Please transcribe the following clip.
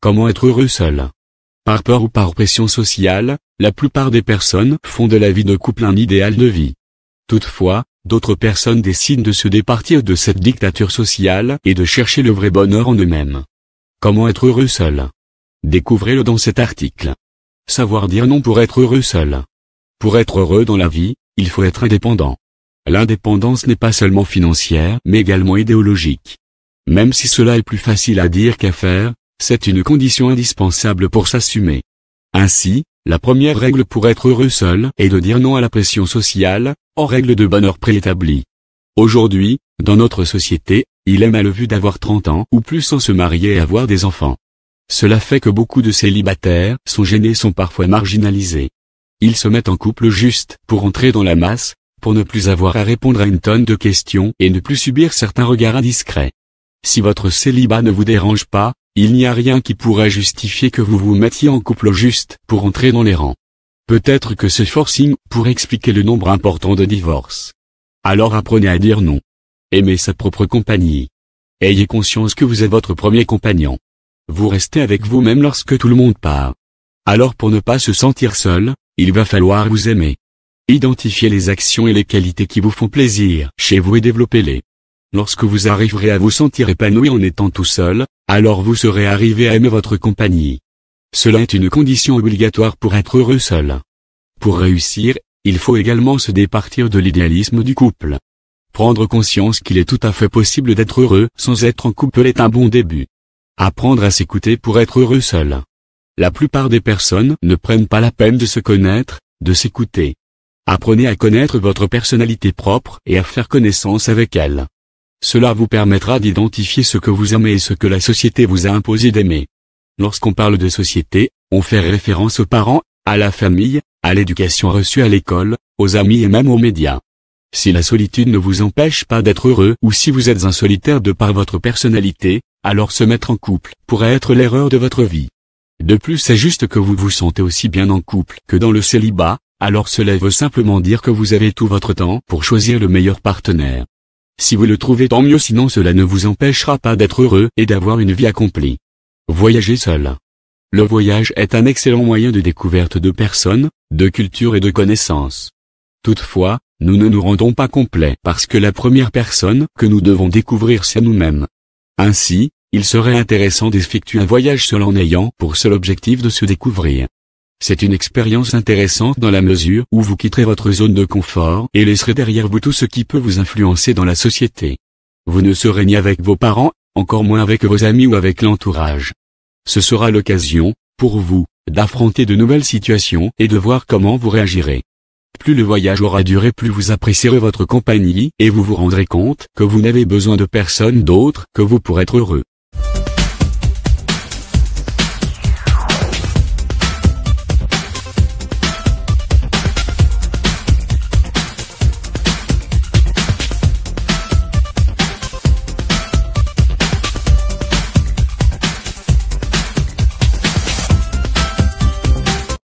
Comment être heureux seul? Par peur ou par pression sociale, la plupart des personnes font de la vie de couple un idéal de vie. Toutefois, d'autres personnes décident de se départir de cette dictature sociale et de chercher le vrai bonheur en eux-mêmes. Comment être heureux seul? Découvrez-le dans cet article. Savoir dire non pour être heureux seul. Pour être heureux dans la vie, il faut être indépendant. L'indépendance n'est pas seulement financière mais également idéologique. Même si cela est plus facile à dire qu'à faire, c'est une condition indispensable pour s'assumer. Ainsi, la première règle pour être heureux seul est de dire non à la pression sociale, en règle de bonheur préétablie. Aujourd'hui, dans notre société, il est mal vu d'avoir 30 ans ou plus sans se marier et avoir des enfants. Cela fait que beaucoup de célibataires sont gênés, sont parfois marginalisés. Ils se mettent en couple juste pour entrer dans la masse, pour ne plus avoir à répondre à une tonne de questions et ne plus subir certains regards indiscrets. Si votre célibat ne vous dérange pas, il n'y a rien qui pourrait justifier que vous vous mettiez en couple juste pour entrer dans les rangs. Peut-être que ce forcing pourrait expliquer le nombre important de divorces. Alors apprenez à dire non. Aimez sa propre compagnie. Ayez conscience que vous êtes votre premier compagnon. Vous restez avec vous-même lorsque tout le monde part. Alors pour ne pas se sentir seul, il va falloir vous aimer. Identifiez les actions et les qualités qui vous font plaisir chez vous et développez-les. Lorsque vous arriverez à vous sentir épanoui en étant tout seul, alors vous serez arrivé à aimer votre compagnie. Cela est une condition obligatoire pour être heureux seul. Pour réussir, il faut également se départir de l'idéalisme du couple. Prendre conscience qu'il est tout à fait possible d'être heureux sans être en couple est un bon début. Apprendre à s'écouter pour être heureux seul. La plupart des personnes ne prennent pas la peine de se connaître, de s'écouter. Apprenez à connaître votre personnalité propre et à faire connaissance avec elle. Cela vous permettra d'identifier ce que vous aimez et ce que la société vous a imposé d'aimer. Lorsqu'on parle de société, on fait référence aux parents, à la famille, à l'éducation reçue à l'école, aux amis et même aux médias. Si la solitude ne vous empêche pas d'être heureux ou si vous êtes un solitaire de par votre personnalité, alors se mettre en couple pourrait être l'erreur de votre vie. De plus, c'est juste que vous vous sentez aussi bien en couple que dans le célibat, alors cela veut simplement dire que vous avez tout votre temps pour choisir le meilleur partenaire. Si vous le trouvez, tant mieux, sinon cela ne vous empêchera pas d'être heureux et d'avoir une vie accomplie. Voyager seul. Le voyage est un excellent moyen de découverte de personnes, de cultures et de connaissances. Toutefois, nous ne nous rendons pas complets parce que la première personne que nous devons découvrir c'est nous-mêmes. Ainsi, il serait intéressant d'effectuer un voyage seul en ayant pour seul objectif de se découvrir. C'est une expérience intéressante dans la mesure où vous quitterez votre zone de confort et laisserez derrière vous tout ce qui peut vous influencer dans la société. Vous ne serez ni avec vos parents, encore moins avec vos amis ou avec l'entourage. Ce sera l'occasion, pour vous, d'affronter de nouvelles situations et de voir comment vous réagirez. Plus le voyage aura duré, plus vous apprécierez votre compagnie et vous vous rendrez compte que vous n'avez besoin de personne d'autre que vous pour être heureux.